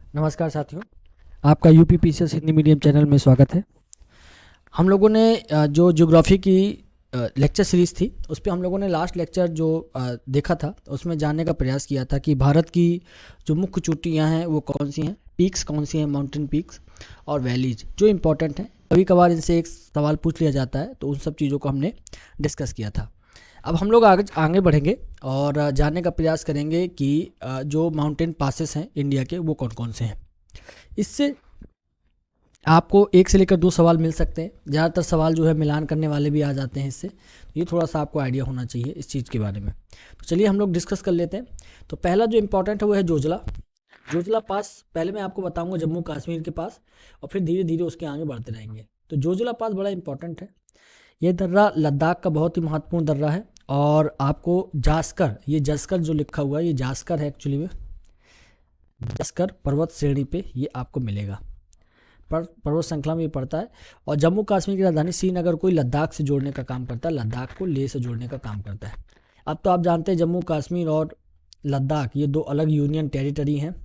नमस्कार साथियों, आपका यूपीपीसीएस हिंदी मीडियम चैनल में स्वागत है। हम लोगों ने जो ज्योग्राफी की लेक्चर सीरीज़ थी उस पे हम लोगों ने लास्ट लेक्चर जो देखा था उसमें जानने का प्रयास किया था कि भारत की जो मुख्य चोटियाँ हैं वो कौन सी हैं, पीक्स कौन सी हैं, माउंटेन पीक्स और वैलीज जो इम्पोर्टेंट हैं। कभी कभार इनसे एक सवाल पूछ लिया जाता है, तो उन सब चीज़ों को हमने डिस्कस किया था। अब हम लोग आगे आगे बढ़ेंगे और जानने का प्रयास करेंगे कि जो माउंटेन पासेस हैं इंडिया के वो कौन कौन से हैं। इससे आपको एक से लेकर दो सवाल मिल सकते हैं। ज़्यादातर सवाल जो है मिलान करने वाले भी आ जाते हैं इससे, तो ये थोड़ा सा आपको आइडिया होना चाहिए इस चीज़ के बारे में। तो चलिए हम लोग डिस्कस कर लेते हैं। तो पहला जो इम्पोर्टेंट है वो है जोजिला। जोजिला पास पहले मैं आपको बताऊंगा जम्मू कश्मीर के पास, और फिर धीरे धीरे उसके आगे बढ़ते रहेंगे। तो जोजिला पास बड़ा इंपॉर्टेंट है। ये दर्रा लद्दाख का बहुत ही महत्वपूर्ण दर्रा है। और आपको जास्कर, ये जस्कर जो लिखा हुआ है ये जास्कर है एक्चुअली में, जस्कर पर्वत श्रेणी पे ये आपको मिलेगा, पर्वत श्रृंखला में ये पड़ता है। और जम्मू कश्मीर की राजधानी श्रीनगर को लद्दाख से जोड़ने का काम करता है, लद्दाख को लेह से जोड़ने का काम करता है। अब तो आप जानते हैं जम्मू कश्मीर और लद्दाख ये दो अलग यूनियन टेरिटरी हैं।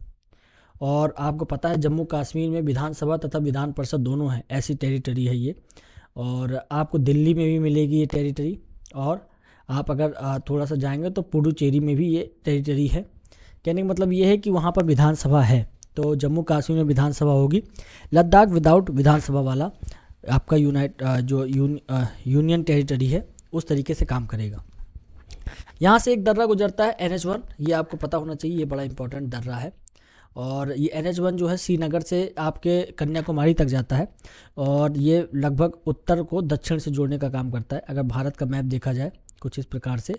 और आपको पता है जम्मू कश्मीर में विधानसभा तथा विधान परिषद दोनों है, ऐसी टेरिटरी है ये। और आपको दिल्ली में भी मिलेगी ये टेरिटरी। और आप अगर थोड़ा सा जाएंगे तो पुडुचेरी में भी ये टेरिटरी है। कहने का मतलब ये है कि वहाँ पर विधानसभा है, तो जम्मू कश्मीर में विधानसभा होगी। लद्दाख विदाउट विधानसभा वाला आपका यूनियन टेरिटरी है, उस तरीके से काम करेगा। यहाँ से एक दर्रा गुजरता है NH1, ये आपको पता होना चाहिए, ये बड़ा इंपॉर्टेंट दर्रा है। और ये NH1 जो है श्रीनगर से आपके कन्याकुमारी तक जाता है। और ये लगभग उत्तर को दक्षिण से जोड़ने का काम करता है। अगर भारत का मैप देखा जाए कुछ इस प्रकार से,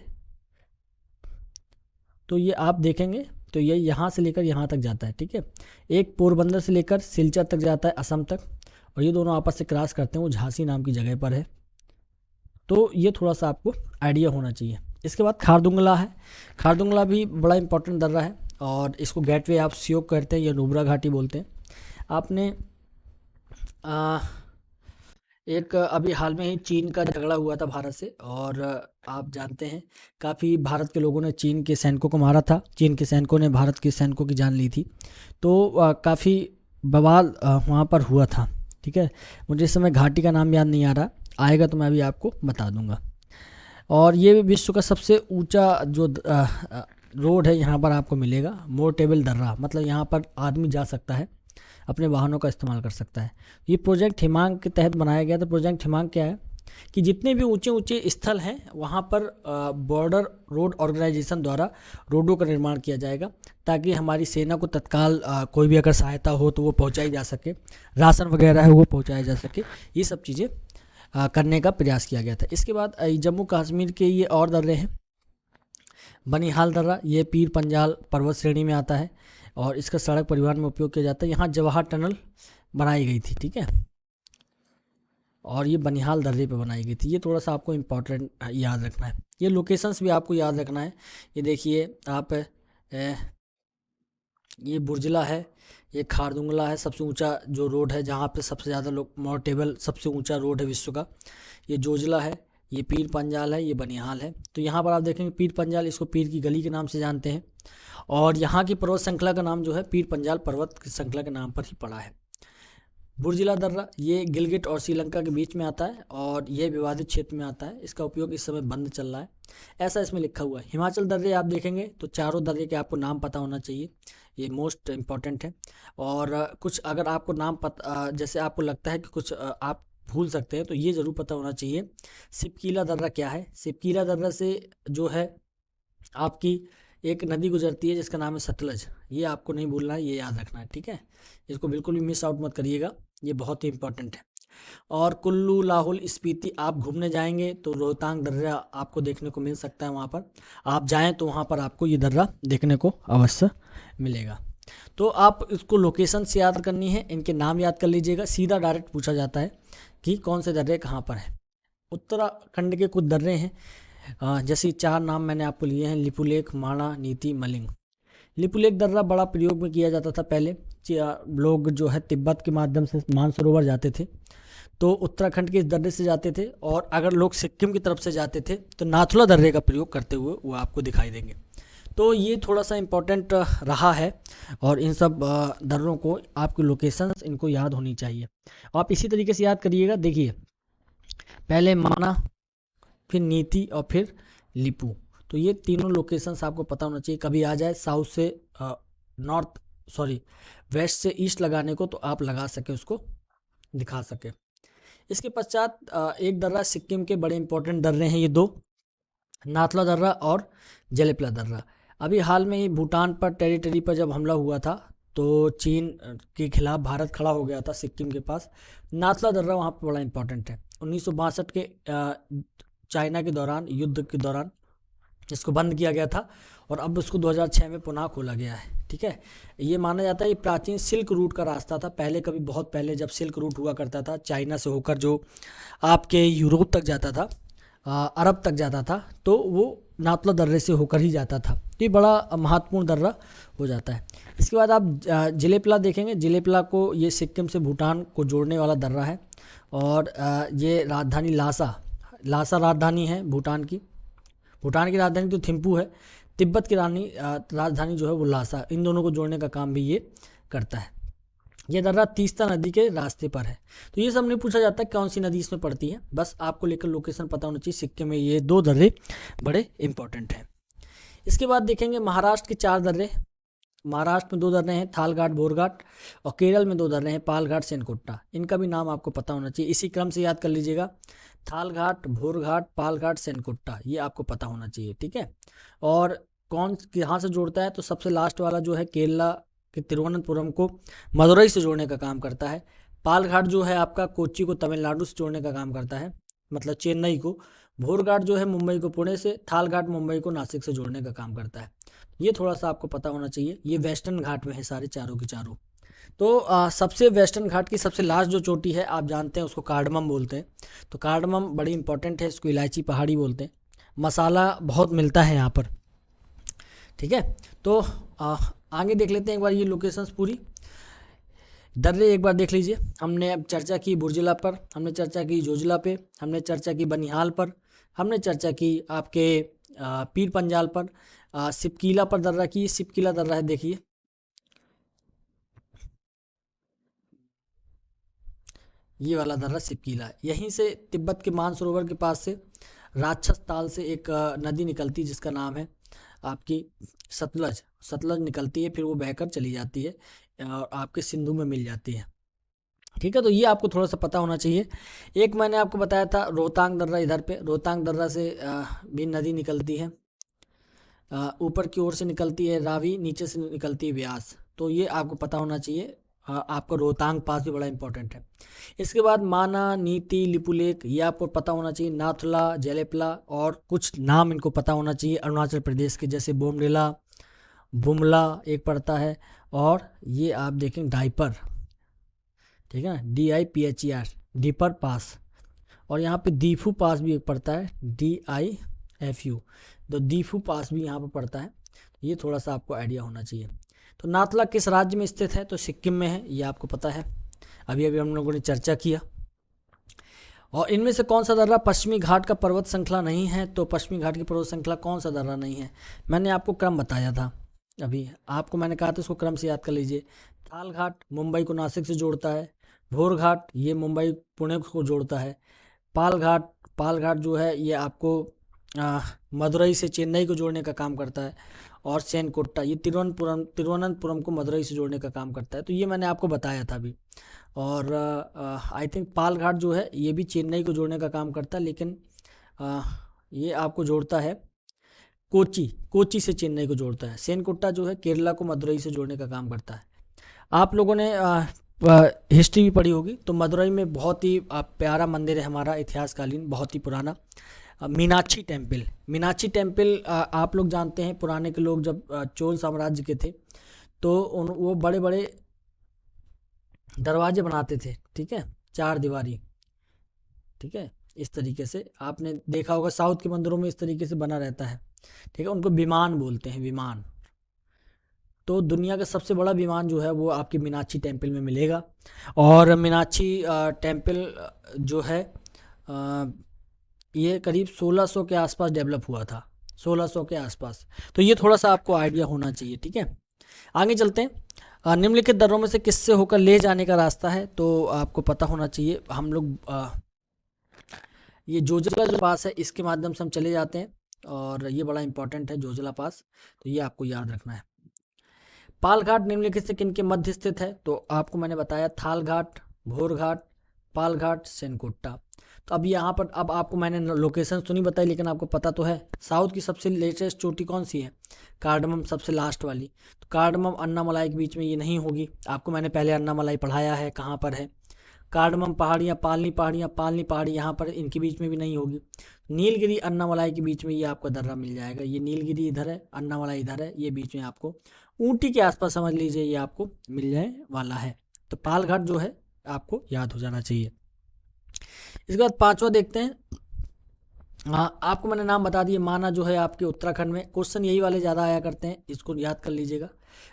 तो ये आप देखेंगे तो ये यहाँ से लेकर यहाँ तक जाता है, ठीक है। एक पोरबंदर से लेकर सिलचर तक जाता है, असम तक। और ये दोनों आपस से क्रॉस करते हैं, वो झांसी नाम की जगह पर है। तो ये थोड़ा सा आपको आइडिया होना चाहिए। इसके बाद खारदुंगला है। खारदुंगला भी बड़ा इंपॉर्टेंट दर्रा है, और इसको गेटवे आप श्योक कहते हैं या नुब्रा घाटी बोलते हैं। आपने आ, एक अभी हाल में ही चीन का झगड़ा हुआ था भारत से, और आप जानते हैं काफ़ी भारत के लोगों ने चीन के सैनिकों को मारा था, चीन के सैनिकों ने भारत के सैनिकों की जान ली थी। तो काफ़ी बवाल वहाँ पर हुआ था, ठीक है। मुझे इस समय घाटी का नाम याद नहीं आ रहा, आएगा तो मैं अभी आपको बता दूंगा। और ये विश्व का सबसे ऊंचा जो रोड है यहाँ पर आपको मिलेगा, मोर्टेबल दर्रा, मतलब यहाँ पर आदमी जा सकता है, अपने वाहनों का इस्तेमाल कर सकता है। ये प्रोजेक्ट हिमांक के तहत बनाया गया था। प्रोजेक्ट हिमांक क्या है कि जितने भी ऊंचे ऊंचे स्थल हैं वहाँ पर बॉर्डर रोड ऑर्गेनाइजेशन द्वारा रोडों का निर्माण किया जाएगा, ताकि हमारी सेना को तत्काल कोई भी अगर सहायता हो तो वो पहुँचाई जा सके, राशन वगैरह है वो पहुँचाया जा सके। ये सब चीज़ें करने का प्रयास किया गया था। इसके बाद जम्मू कश्मीर के ये और दर्रे हैं। बनिहाल दर्रा ये पीर पंजाल पर्वत श्रेणी में आता है, और इसका सड़क परिवहन में उपयोग किया जाता है। यहाँ जवाहर टनल बनाई गई थी, ठीक है। और ये बनिहाल दर्रे पे बनाई गई थी। ये थोड़ा सा आपको इम्पोर्टेंट याद रखना है। ये लोकेशंस भी आपको याद रखना है। ये देखिए आप, ये बुर्जला है, ये खारदुंगला है, सबसे ऊंचा जो रोड है जहाँ पे सबसे ज़्यादा लोग, मोर्टेबल सबसे ऊंचा रोड है विश्व का। ये जोजिला है, ये पीर पंजाल है, ये बनिहाल है। तो यहाँ पर आप देखेंगे पीर पंजाल, इसको पीर की गली के नाम से जानते हैं। और यहाँ की पर्वत श्रृंखला का नाम जो है पीर पंजाल पर्वत श्रृंखला के नाम पर ही पड़ा है। बुर्जिला दर्रा ये गिलगिट और श्रीलंका के बीच में आता है, और यह विवादित क्षेत्र में आता है। इसका उपयोग इस समय बंद चल रहा है, ऐसा इसमें लिखा हुआ है। हिमाचल दर्रे आप देखेंगे तो चारों दर्रे के आपको नाम पता होना चाहिए, ये मोस्ट इम्पॉर्टेंट है। और कुछ अगर आपको नाम पता, जैसे आपको लगता है कि कुछ आप भूल सकते हैं, तो ये ज़रूर पता होना चाहिए सिपकीला दर्रा क्या है। सिपकीला दर्रा से जो है आपकी एक नदी गुजरती है जिसका नाम है सतलज। ये आपको नहीं भूलना है, ये याद रखना है, ठीक है। इसको बिल्कुल भी मिस आउट मत करिएगा, ये बहुत ही इंपॉर्टेंट है। और कुल्लू, लाहौल, स्पीति आप घूमने जाएंगे तो रोहतांग दर्रा आपको देखने को मिल सकता है। वहाँ पर आप जाएं तो वहाँ पर आपको ये दर्रा देखने को अवश्य मिलेगा। तो आप इसको लोकेशन से याद करनी है, इनके नाम याद कर लीजिएगा। सीधा डायरेक्ट पूछा जाता है कि कौन से दर्रे कहाँ पर है। उत्तराखंड के कुछ दर्रे हैं, जैसे चार नाम मैंने आपको लिए हैं, लिपुलेख, माणा, नीति, मलिंग। लिपुलेख दर्रा बड़ा प्रयोग में किया जाता था पहले। लोग जो है तिब्बत के माध्यम से मानसरोवर जाते थे, तो उत्तराखंड के इस दर्रे से जाते थे। और अगर लोग सिक्किम की तरफ से जाते थे तो नाथुला दर्रे का प्रयोग करते हुए वो आपको दिखाई देंगे। तो ये थोड़ा सा इम्पोर्टेंट रहा है, और इन सब दर्रों को आपकी लोकेशंस इनको याद होनी चाहिए। आप इसी तरीके से याद करिएगा। देखिए, पहले माना, फिर नीति और फिर लिपू। तो ये तीनों लोकेशंस आपको पता होना चाहिए। कभी आ जाए साउथ से नॉर्थ, सॉरी वेस्ट से ईस्ट लगाने को, तो आप लगा सके, उसको दिखा सके। इसके पश्चात एक दर्रा सिक्किम के बड़े इंपॉर्टेंट दर्रे हैं ये दो, नाथुला दर्रा और जेलेपला दर्रा। अभी हाल में ही भूटान पर टेरिटरी पर जब हमला हुआ था, तो चीन के खिलाफ भारत खड़ा हो गया था सिक्किम के पास। नाथुला दर्रा वहाँ पर बड़ा इंपॉर्टेंट है। 1962 के चाइना के दौरान, युद्ध के दौरान इसको बंद किया गया था, और अब उसको 2006 में पुनः खोला गया है। ठीक है, ये माना जाता है ये प्राचीन सिल्क रूट का रास्ता था। पहले, कभी बहुत पहले जब सिल्क रूट हुआ करता था, चाइना से होकर जो आपके यूरोप तक जाता था, अरब तक जाता था, तो वो नाथुला दर्रे से होकर ही जाता था। तो ये बड़ा महत्वपूर्ण दर्रा हो जाता है। इसके बाद आप जिलेपला देखेंगे। जिलेपला को, ये सिक्किम से भूटान को जोड़ने वाला दर्रा है, और ये राजधानी लासा राजधानी है भूटान की। भूटान की राजधानी तो थिम्पू है, तिब्बत की राजधानी जो है वो लासा। इन दोनों को जोड़ने का काम भी ये करता है। ये दर्रा तीस्ता नदी के रास्ते पर है। तो ये सब नहीं पूछा जाता कौन सी नदी इसमें पड़ती है, बस आपको लेकर लोकेशन पता होना चाहिए। सिक्किम में ये दो दर्रे बड़े इंपॉर्टेंट हैं। इसके बाद देखेंगे महाराष्ट्र के 4 दर्रे। महाराष्ट्र में 2 दर्रे हैं, थालघाट, भोरघाट, और केरल में 2 दर्रे हैं, पालघाट, सेनकोट्टा। इनका भी नाम आपको पता होना चाहिए, इसी क्रम से याद कर लीजिएगा। थालघाट, भोरघाट, पालघाट, सेनकोट्टा, ये आपको पता होना चाहिए। ठीक है, और कौन कहाँ से जोड़ता है, तो सबसे लास्ट वाला जो है केरला के तिरुवनंतपुरम को मदुरई से जोड़ने का काम करता है। पालघाट जो है आपका कोच्चि को तमिलनाडु से जोड़ने का काम करता है, मतलब चेन्नई को। भोरघाट जो है मुंबई को पुणे से, थालघाट मुंबई को नासिक से जोड़ने का काम करता है। ये थोड़ा सा आपको पता होना चाहिए। ये वेस्टर्न घाट में है सारे चारों के चारों। तो सबसे वेस्टर्न घाट की सबसे लास्ट जो चोटी है, आप जानते हैं उसको कार्डमम बोलते हैं। तो कार्डमम बड़ी इंपॉर्टेंट है, इसको इलायची पहाड़ी बोलते हैं। मसाला बहुत मिलता है यहाँ पर। ठीक है, तो आगे देख लेते हैं एक बार ये लोकेशंस पूरी। दर्रे एक बार देख लीजिए। हमने अब चर्चा की बुर्जिला पर, हमने चर्चा की जोजिला पे, हमने चर्चा की बनिहाल पर, हमने चर्चा की आपके पीर पंजाल पर, सिपकीला पर दर्रा की। सिपकीला दर्रा है, देखिए ये वाला दर्रा सिपकीला है। यहीं से तिब्बत के मानसरोवर के पास से राक्षस ताल से एक नदी निकलती है, जिसका नाम है आपकी सतलज निकलती है, फिर वो बहकर चली जाती है और आपके सिंधु में मिल जाती है। ठीक है, तो ये आपको थोड़ा सा पता होना चाहिए। एक मैंने आपको बताया था रोहतांग दर्रा, इधर पे रोहतांग दर्रा से भी नदी निकलती है। ऊपर की ओर से निकलती है रावी, नीचे से निकलती है व्यास। तो ये आपको पता होना चाहिए। आपका रोहतांग पास भी बड़ा इंपॉर्टेंट है। इसके बाद माना, नीति, लिपुलेख, ये आपको पता होना चाहिए। नाथुला, जेलेपला, और कुछ नाम इनको पता होना चाहिए अरुणाचल प्रदेश के, जैसे बोमडिला, बुमला एक पड़ता है, और ये आप देखें डाइपर। ठीक है ना, DIPHER, डीपर पास। और यहाँ पे दीफू पास भी एक पड़ता है, DIFU। तो दीफू पास भी यहाँ पर पड़ता है। ये थोड़ा सा आपको आइडिया होना चाहिए। तो नाथुला किस राज्य में स्थित है, तो सिक्किम में है, ये आपको पता है, अभी अभी हम लोगों ने चर्चा किया। और इनमें से कौन सा दर्रा पश्चिमी घाट का पर्वत श्रृंखला नहीं है, तो पश्चिमी घाट की पर्वत श्रृंखला कौन सा दर्रा नहीं है, मैंने आपको क्रम बताया था। अभी आपको मैंने कहा था इसको क्रम से याद कर लीजिए। थाल घाट मुंबई को नासिक से जोड़ता है, भोर घाट ये मुंबई पुणे को जोड़ता है, पाल घाट जो है ये आपको मदुरई से चेन्नई को जोड़ने का काम करता है, और सेनकोट्टा ये तिरुवनंतपुरम को मदुरई से जोड़ने का काम करता है। तो ये मैंने आपको बताया था अभी। और आई थिंक पाल घाट जो है ये भी चेन्नई को जोड़ने का काम करता है, लेकिन ये आपको जोड़ता है कोच्चि से चेन्नई को जोड़ता है। सेनकोट्टा जो है केरला को मदुरई से जोड़ने का काम करता है। आप लोगों ने हिस्ट्री भी पढ़ी होगी, तो मदुरई में बहुत ही प्यारा मंदिर है हमारा, इतिहासकालीन, बहुत ही पुराना, मीनाक्षी टेम्पल। आप लोग जानते हैं पुराने के लोग जब चोल साम्राज्य के थे, तो वो बड़े बड़े दरवाजे बनाते थे। ठीक है, 4 दीवारी। ठीक है, इस तरीके से आपने देखा होगा साउथ के मंदिरों में इस तरीके से बना रहता है। ठीक है, उनको विमान बोलते हैं, विमान। तो दुनिया का सबसे बड़ा विमान जो है वो आपके मीनाक्षी टेम्पल में मिलेगा। और मीनाक्षी टेम्पल जो है ये करीब 1600 के आसपास डेवलप हुआ था। 1600 के आसपास। तो ये थोड़ा सा आपको आइडिया होना चाहिए, ठीक है। आगे चलते हैं। निम्नलिखित दर्रों में से किससे होकर ले जाने का रास्ता है, तो आपको पता होना चाहिए। हम लोग ये जोजिला जो पास है इसके माध्यम से हम चले जाते हैं, और ये बड़ा इंपॉर्टेंट है जोजिला पास, तो ये आपको याद रखना है। पाल घाट निम्नलिखित से किन के मध्य स्थित है, तो आपको मैंने बताया थाल घाट, भोर घाट, पाल घाट, सेनकोट्टा। तो अब यहाँ पर अब आपको मैंने लोकेशन तो नहीं बताई, लेकिन आपको पता तो है साउथ की सबसे लेटेस्ट चोटी कौन सी है, कार्डमम सबसे लास्ट वाली। तो कार्डमम अन्नामलाई के बीच में ये नहीं होगी, आपको मैंने पहले अन्नामलाई पढ़ाया है कहाँ पर है। कार्डमम पहाड़ियाँ, पालनी पहाड़ी यहाँ पर इनके बीच में भी नहीं होगी। नीलगिरी अन्नामलाई के बीच में ये आपको दर्रा मिल जाएगा। ये नीलगिरी इधर है, अन्नामलाई इधर है, ये बीच में आपको ऊटी के आसपास समझ लीजिए ये आपको मिल जाने वाला है। तो पाल घाट जो है आपको याद हो जाना चाहिए। इसके बाद पांचवा देखते हैं। हाँ, आपको मैंने नाम बता दिए। माना जो है आपके उत्तराखंड में, क्वेश्चन यही वाले ज़्यादा आया करते हैं, इसको याद कर लीजिएगा।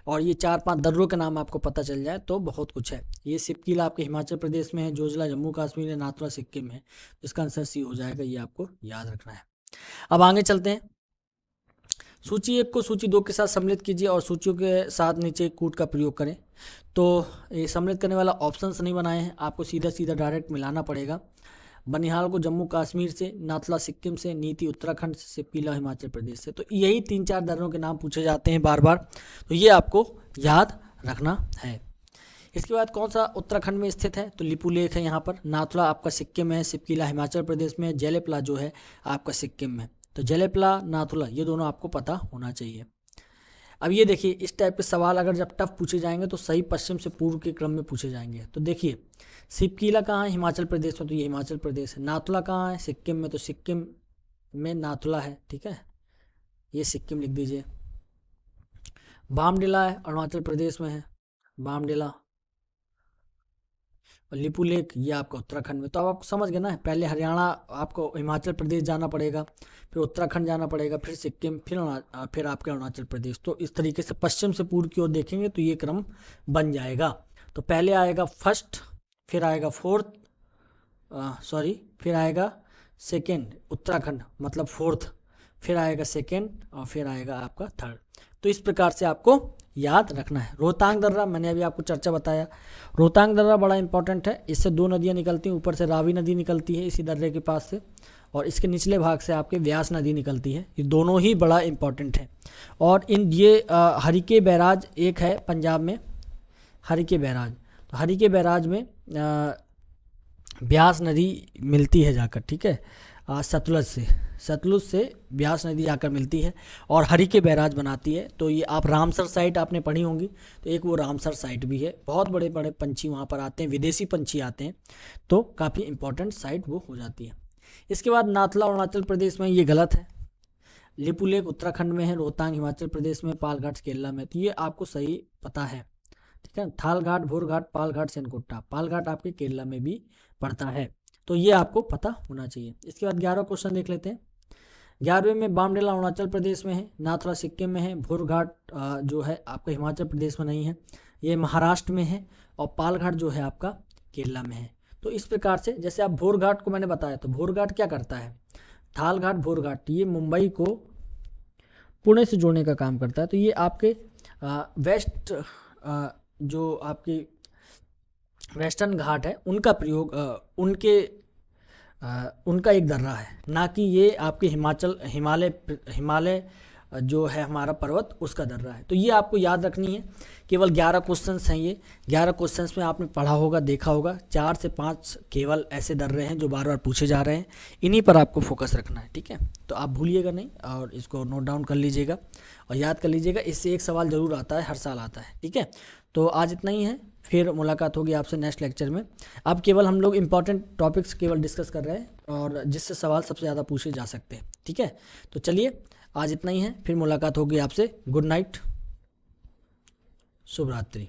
और ये 4-5 दर्रों के नाम आपको पता चल जाए तो बहुत कुछ है। ये सिपकीला आपके हिमाचल प्रदेश में है, जोजिला जम्मू कश्मीर है, नाथुला सिक्किम में है। इसका आंसर सी हो जाएगा, ये आपको याद रखना है। अब आगे चलते हैं। सूची 1 को सूची 2 के साथ सम्मिलित कीजिए और सूचियों के साथ नीचे कूट का प्रयोग करें। तो ये सम्मिलित करने वाला ऑप्शंस नहीं बनाए हैं, आपको सीधा सीधा डायरेक्ट मिलाना पड़ेगा। बनिहाल को जम्मू कश्मीर से, नाथुला सिक्किम से, नीति उत्तराखंड से, सिपकीला हिमाचल प्रदेश से। तो यही 3-4 दर्रों के नाम पूछे जाते हैं बार बार, तो ये आपको याद रखना है। इसके बाद कौन सा उत्तराखंड में स्थित है, तो लिपुलेख है यहाँ पर। नाथुला आपका सिक्किम में है, सिपकीला हिमाचल प्रदेश में, जेलेपला जो है आपका सिक्किम में। तो जेलेपला, नाथुला ये दोनों आपको पता होना चाहिए। अब ये देखिए, इस टाइप के सवाल अगर जब टफ पूछे जाएंगे तो सही पश्चिम से पूर्व के क्रम में पूछे जाएंगे। तो देखिए, सिपकीला कहाँ है, हिमाचल प्रदेश में, तो ये हिमाचल प्रदेश है। नाथुला कहाँ है, सिक्किम में, तो सिक्किम में नाथुला है, ठीक है, ये सिक्किम लिख दीजिए। बामडिला है, अरुणाचल प्रदेश में है, बामडिला। और लिपुलेख ये आपका उत्तराखंड में। तो अब आप समझ गए ना, पहले हरियाणा, आपको हिमाचल प्रदेश जाना पड़ेगा, फिर उत्तराखंड जाना पड़ेगा, फिर सिक्किम, फिर आपके अरुणाचल प्रदेश। तो इस तरीके से पश्चिम से पूर्व की ओर देखेंगे तो ये क्रम बन जाएगा। तो पहले आएगा फर्स्ट, फिर आएगा फोर्थ, फिर आएगा सेकेंड उत्तराखंड मतलब फोर्थ, फिर आएगा सेकेंड, और फिर आएगा आपका थर्ड। तो इस प्रकार से आपको याद रखना है। रोहतांग दर्रा मैंने अभी आपको चर्चा बताया, रोहतांग दर्रा बड़ा इंपॉर्टेंट है। इससे 2 नदियाँ निकलती हैं, ऊपर से रावी नदी निकलती है इसी दर्रे के पास से, और इसके निचले भाग से आपके व्यास नदी निकलती है। ये दोनों ही बड़ा इंपॉर्टेंट है। और ये हरिके बैराज एक है पंजाब में, हरिके बैराज। तो हरिके बैराज में ब्यास नदी मिलती है जाकर, ठीक है, सतलुज से ब्यास नदी आकर मिलती है और हरिके बैराज बनाती है। तो ये आप रामसर साइट आपने पढ़ी होंगी, तो एक वो रामसर साइट भी है। बहुत बड़े बड़े पंछी वहाँ पर आते हैं, विदेशी पंछी आते हैं, तो काफ़ी इंपॉर्टेंट साइट वो हो जाती है। इसके बाद नाथुला अरुणाचल प्रदेश में, ये गलत है। लिपुलेख उत्तराखंड में है, रोहतांग हिमाचल प्रदेश में, पालघाट केरला में। तो ये आपको सही पता है, ठीक है। थालघाट, भोरघाट, पालघाट, सेनकोट्टा। पालघाट आपके केरला में भी पड़ता है, तो ये आपको पता होना चाहिए। इसके बाद 11 क्वेश्चन देख लेते हैं। 11वें में बामडेला अरुणाचल प्रदेश में है, नाथुला सिक्किम में है, भोरघाट जो है आपका हिमाचल प्रदेश में नहीं है, ये महाराष्ट्र में है, और पालघाट जो है आपका केरला में है। तो इस प्रकार से, जैसे आप भोरघाट को मैंने बताया, तो भोरघाट क्या करता है, थालघाट भोरघाट ये मुंबई को पुणे से जोड़ने का काम करता है। तो ये आपके वेस्ट जो आपकी वेस्टर्न घाट है उनका प्रयोग, उनका एक दर्रा है, ना कि ये आपके हिमालय जो है हमारा पर्वत उसका दर्रा है। तो ये आपको याद रखनी है। केवल 11 क्वेश्चंस हैं ये। 11 क्वेश्चंस में आपने पढ़ा होगा, देखा होगा, 4 से 5 केवल ऐसे दर्रे हैं जो बार बार पूछे जा रहे हैं, इन्हीं पर आपको फोकस रखना है, ठीक है। तो आप भूलिएगा नहीं और इसको नोट डाउन कर लीजिएगा और याद कर लीजिएगा। इससे एक सवाल ज़रूर आता है, हर साल आता है, ठीक है। तो आज इतना ही है, फिर मुलाकात होगी आपसे नेक्स्ट लेक्चर में। अब केवल हम लोग इंपॉर्टेंट टॉपिक्स केवल डिस्कस कर रहे हैं और जिससे सवाल सबसे ज़्यादा पूछे जा सकते हैं, ठीक है। तो चलिए आज इतना ही है, फिर मुलाकात होगी आपसे। गुड नाइट, शुभ रात्रि।